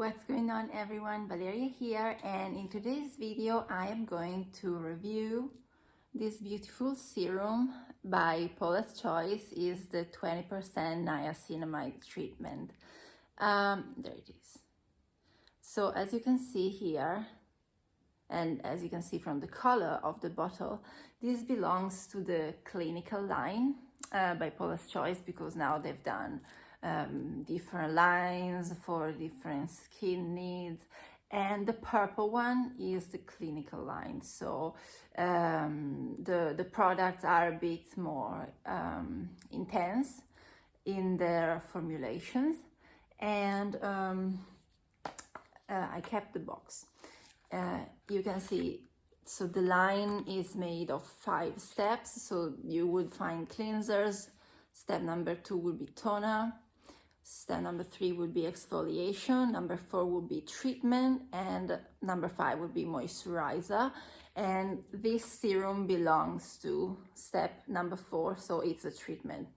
What's going on, everyone? Valeria here, and in today's video I am going to review this beautiful serum by Paula's Choice. Is the 20% niacinamide treatment. There it is. So as you can see here, and as you can see from the color of the bottle, this belongs to the clinical line by Paula's Choice, because now they've done different lines for different skin needs, and the purple one is the clinical line. So the products are a bit more intense in their formulations, and I kept the box. You can see, so the line is made of 5 steps. So you would find cleansers. Step number 2 would be toner. Step number 3 would be exfoliation. Number 4 would be treatment, and number 5 would be moisturizer. And this serum belongs to step number 4, so it's a treatment,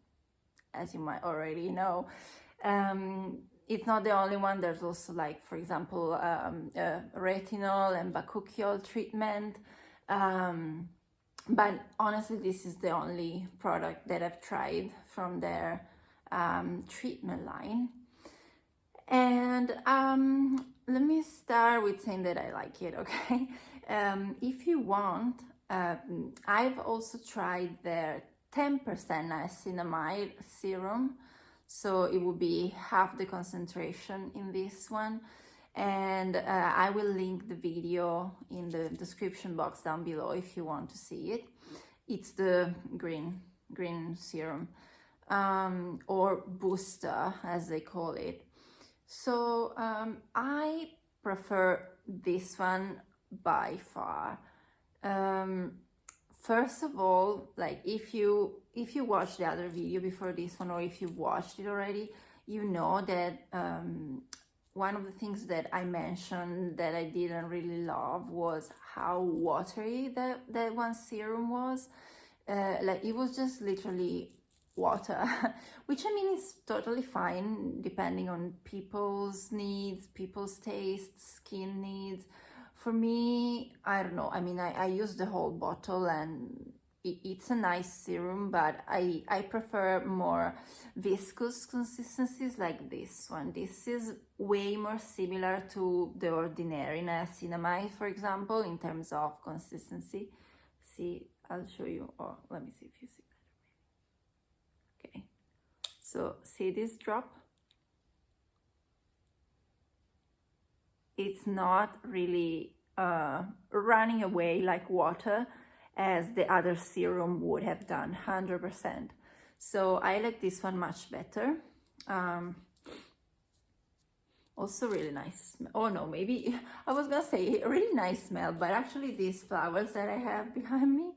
as you might already know. It's not the only one. There's also, like, for example, retinol and bakuchiol treatment. But honestly, this is the only product that I've tried from their treatment line. And let me start with saying that I like it, okay? If you want, I've also tried their 10% niacinamide serum. So it will be half the concentration in this one. And I will link the video in the description box down below if you want to see it. It's the green serum, or booster as they call it. So I prefer this one by far. First of all, like, if you watched the other video before this one, or if you've watched it already, you know that one of the things that I mentioned that I didn't really love was how watery that one serum was. Like, it was just literally water, which, I mean, is totally fine depending on people's needs, people's taste, skin needs. For me, I don't know. I mean, I use the whole bottle, and it's a nice serum, but I prefer more viscous consistencies like this one. This is way more similar to the ordinary niacinamide, for example, in terms of consistency. See, I'll show you. Oh, let me see if you see better. Okay, so see this drop? It's not really running away like water as the other serum would have done, 100%. So I like this one much better. Also really nice. Oh no, maybe I was gonna say a really nice smell, but actually these flowers that I have behind me,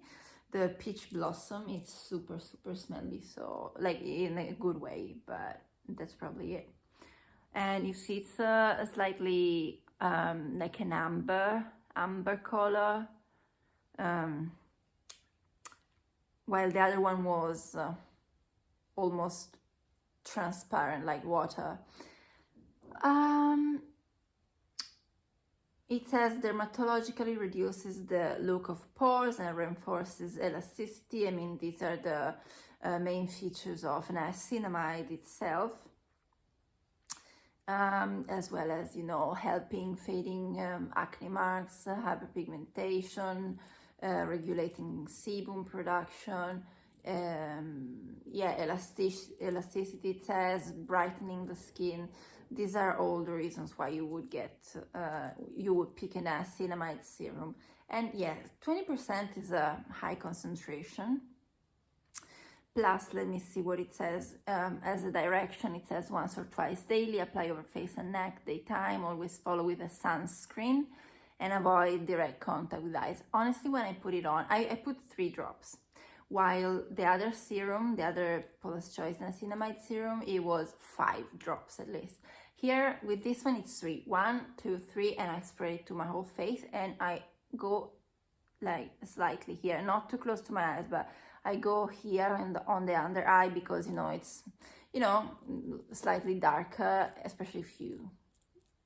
the peach blossom, it's super smelly, so, like, in a good way, but that's probably it. And you see it's a slightly like an amber color, while the other one was almost transparent like water. It says dermatologically reduces the look of pores and reinforces elasticity. I mean, these are the main features of niacinamide itself. As well as, you know, helping fading acne marks, hyperpigmentation, regulating sebum production, elasticity, it says, brightening the skin. These are all the reasons why you would pick a niacinamide serum. And yes, 20% is a high concentration. Plus, let me see what it says. As a direction, it says once or twice daily, apply over face and neck, daytime, always follow with a sunscreen, and avoid direct contact with eyes. Honestly, when I put it on, I put 3 drops, while the other serum, the other Paula's Choice niacinamide serum, it was 5 drops at least. Here, with this one, it's 3. 1, 2, 3, and I spray it to my whole face, and I go, like, slightly here, not too close to my eyes, but I go here and on the under eye, because, you know, it's, you know, slightly darker, especially if you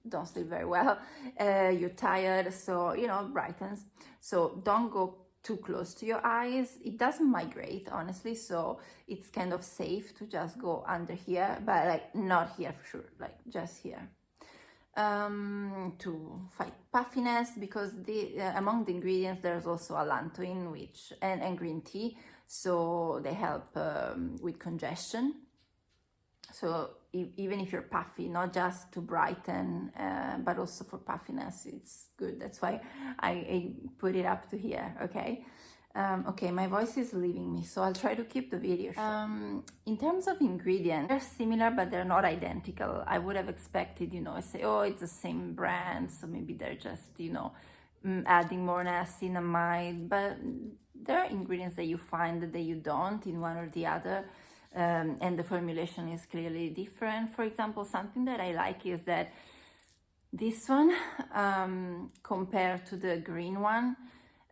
don't sleep very well, you're tired, so brightens. So don't go too close to your eyes. It doesn't migrate, honestly, so it's kind of safe to just go under here, but like not here for sure, like just here. To fight puffiness, because among the ingredients there's also allantoin, which and green tea, so they help with congestion. So even if you're puffy, not just to brighten, but also for puffiness, it's good. That's why I put it up to here, okay? Okay, my voice is leaving me, so I'll try to keep the video short. In terms of ingredients, they're similar, but they're not identical. I would have expected, say, oh, it's the same brand, so maybe they're just, adding more niacinamide, but there are ingredients that you find that you don't in one or the other. And the formulation is clearly different. For example, something that I like is that this one, compared to the green one,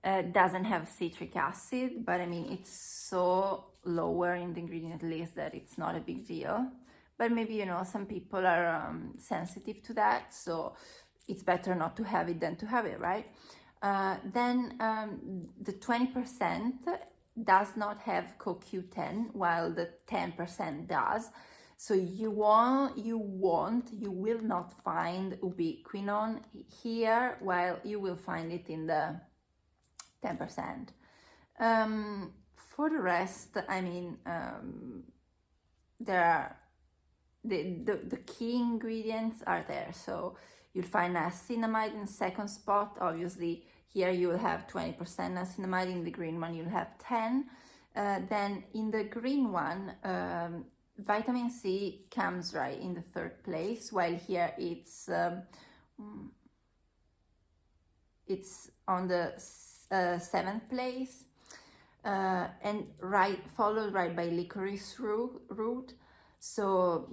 doesn't have citric acid, but I mean, it's so lower in the ingredient list that it's not a big deal. But maybe, some people are sensitive to that, so it's better not to have it than to have it, right? Then the 20% does not have CoQ10, while the 10% does. So you will not find ubiquinone here, while you will find it in the 10%. For the rest, I mean, there are the key ingredients are there. So you'll find niacinamide in second spot. Obviously, here you will have 20% niacinamide. In the green one, you'll have 10. Then in the green one, vitamin C comes right in the third place, while here it's on the seventh place, and followed right by licorice root. So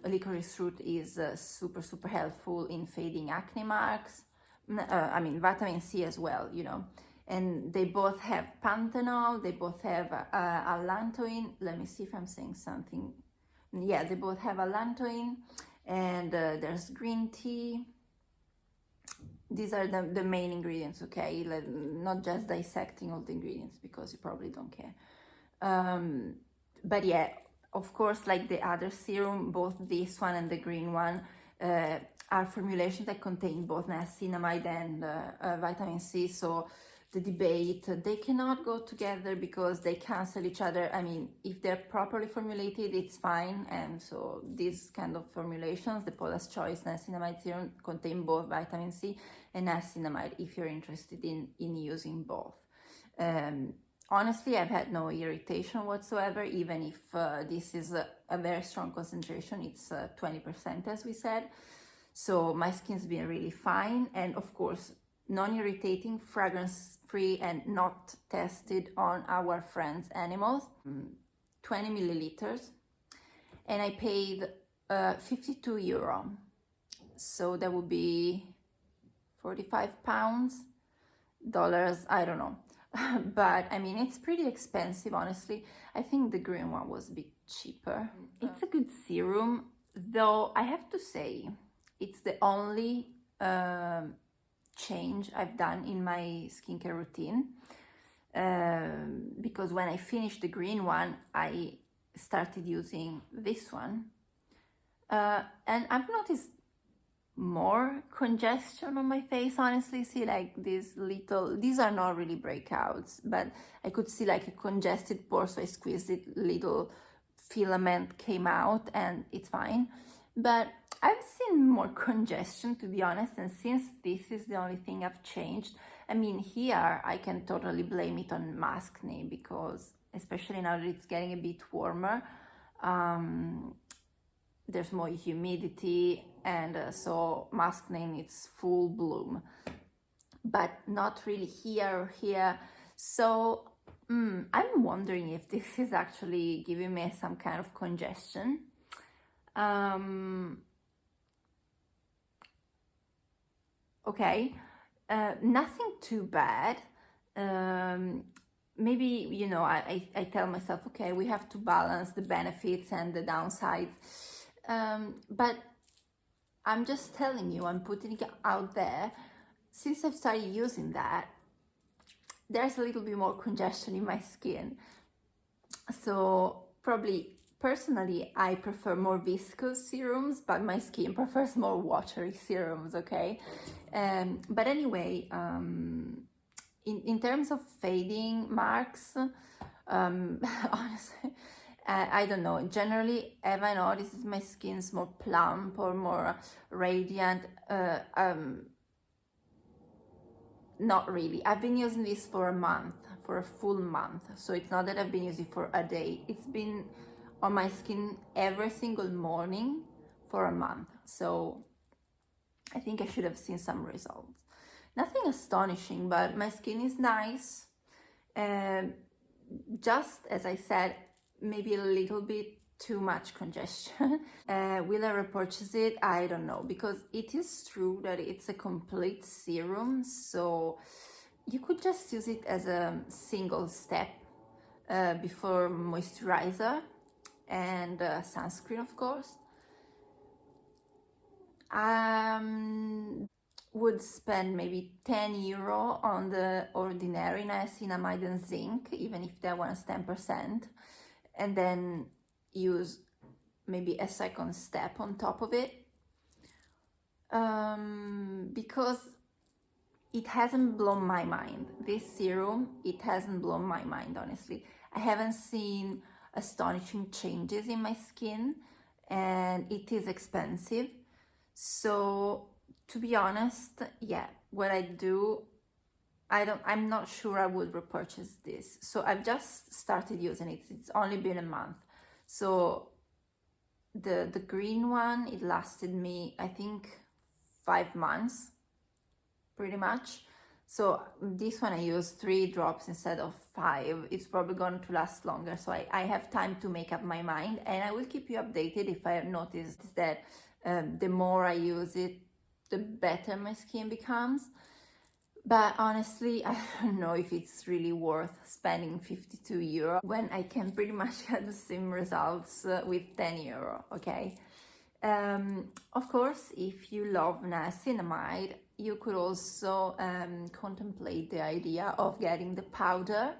licorice root is super helpful in fading acne marks. I mean, vitamin C as well, and they both have panthenol, they both have allantoin. Let me see if I'm saying something. Yeah, they both have allantoin, and there's green tea. These are the main ingredients, okay? Not just dissecting all the ingredients, because you probably don't care. But yeah, of course, like the other serum, both this one and the green one are formulations that contain both niacinamide and vitamin C. So the debate, they cannot go together because they cancel each other. I mean, if they're properly formulated, it's fine. And so these kind of formulations, the Paula's Choice niacinamide serum, contain both vitamin C and niacinamide if you're interested in using both. Honestly, I've had no irritation whatsoever, even if this is a very strong concentration. It's 20%, as we said. So my skin's been really fine. And of course, non-irritating, fragrance-free, and not tested on our friends' animals. 20 milliliters. And I paid 52 euro. So that would be 45 pounds, dollars, I don't know. But I mean, it's pretty expensive, honestly. I think the green one was a bit cheaper. It's a good serum, though I have to say, it's the only change I've done in my skincare routine. Because when I finished the green one, I started using this one. And I've noticed more congestion on my face, honestly. See, like these are not really breakouts, but I could see like a congested pore, so I squeezed it, little filament came out, and it's fine. But I've seen more congestion, to be honest, and since this is the only thing I've changed, I mean, here I can totally blame it on maskne, because especially now that it's getting a bit warmer, there's more humidity, and so maskne it's full bloom, but not really here or here. So I'm wondering if this is actually giving me some kind of congestion. Okay, nothing too bad. Maybe, I tell myself, okay, we have to balance the benefits and the downsides. But I'm just telling you, I'm putting it out there. Since I've started using that, there's a little bit more congestion in my skin. So probably personally, I prefer more viscous serums, but my skin prefers more watery serums, okay? But anyway, in terms of fading marks, honestly, I don't know. Generally, have I noticed my skin's more plump or more radiant? Not really. I've been using this for a month, for a full month. So it's not that I've been using it for a day. It's been on my skin every single morning for a month. So I think I should have seen some results. Nothing astonishing, but my skin is nice. Just as I said, maybe a little bit too much congestion. Will I repurchase it? I don't know, because it is true that it's a complete serum, so you could just use it as a single step before moisturizer and sunscreen, of course. Would spend maybe €10 on the ordinary niacinamide and zinc, even if that one's 10%, and then use maybe a second step on top of it, because it hasn't blown my mind. This serum, it hasn't blown my mind, honestly. I haven't seen astonishing changes in my skin, and it is expensive. So to be honest, yeah, what I do, I'm not sure I would repurchase this. So I've just started using it. It's only been a month. So the green one, it lasted me, I think, 5 months, pretty much. So this one I used 3 drops instead of 5. It's probably going to last longer. So I have time to make up my mind, and I will keep you updated if I have noticed that the more I use it, the better my skin becomes. But honestly, I don't know if it's really worth spending €52 when I can pretty much get the same results with €10, okay? Of course, if you love niacinamide, you could also contemplate the idea of getting the powder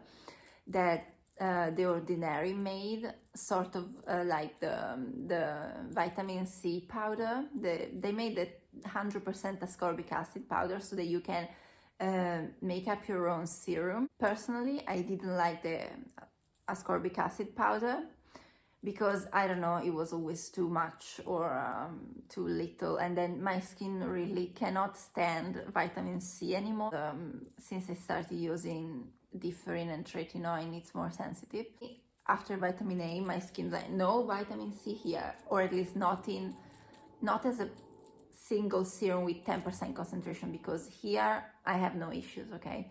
that The Ordinary made, sort of like the vitamin C powder. They made the 100% ascorbic acid powder so that you can make up your own serum. Personally, I didn't like the ascorbic acid powder because, I don't know, it was always too much or too little, and then my skin really cannot stand vitamin C anymore. Since I started using differin and tretinoin, it's more sensitive. After vitamin A, my skin's like, no vitamin C here, or at least not as a single serum with 10% concentration, because here I have no issues, okay?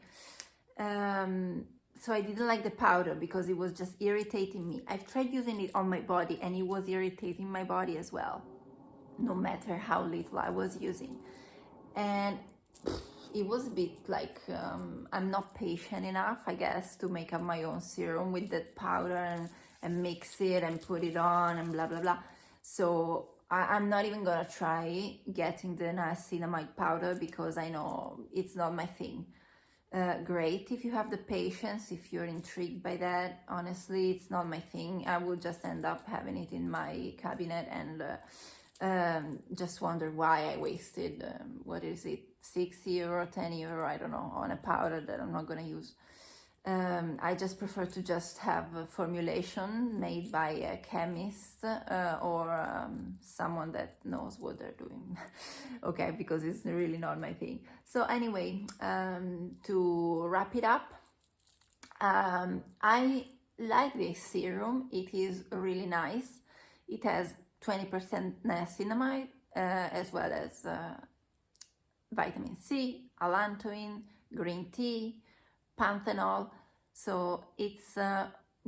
So I didn't like the powder because it was just irritating me. I've tried using it on my body and it was irritating my body as well, no matter how little I was using. And it was a bit like I'm not patient enough, I guess, to make up my own serum with that powder and mix it and put it on and blah, blah, blah. So I'm not even gonna try getting the niacinamide powder because I know it's not my thing. Great if you have the patience, if you're intrigued by that. Honestly, it's not my thing. I would just end up having it in my cabinet and just wonder why I wasted, what is it, €6, €10, I don't know, on a powder that I'm not gonna use. I just prefer to just have a formulation made by a chemist or someone that knows what they're doing, okay, because it's really not my thing. So anyway, to wrap it up, I like this serum. It is really nice. It has 20% niacinamide as well as vitamin C, allantoin, green tea, panthenol. So it's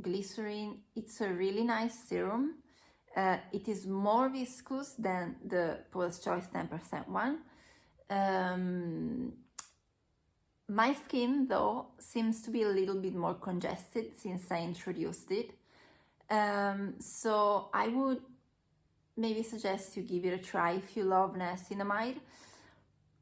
glycerin. It's a really nice serum. It is more viscous than the Paula's Choice 10% one. My skin, though, seems to be a little bit more congested since I introduced it. So I would maybe suggest you give it a try if you love niacinamide.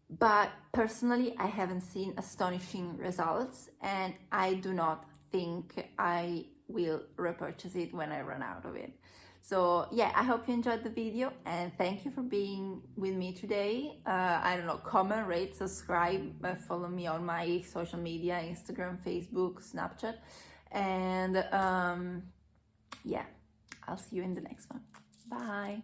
But personally, I haven't seen astonishing results, and I do not think I will repurchase it when I run out of it. So yeah, I hope you enjoyed the video, and thank you for being with me today. I don't know, comment, rate, subscribe, follow me on my social media, Instagram, Facebook, Snapchat, and yeah, I'll see you in the next one. Bye.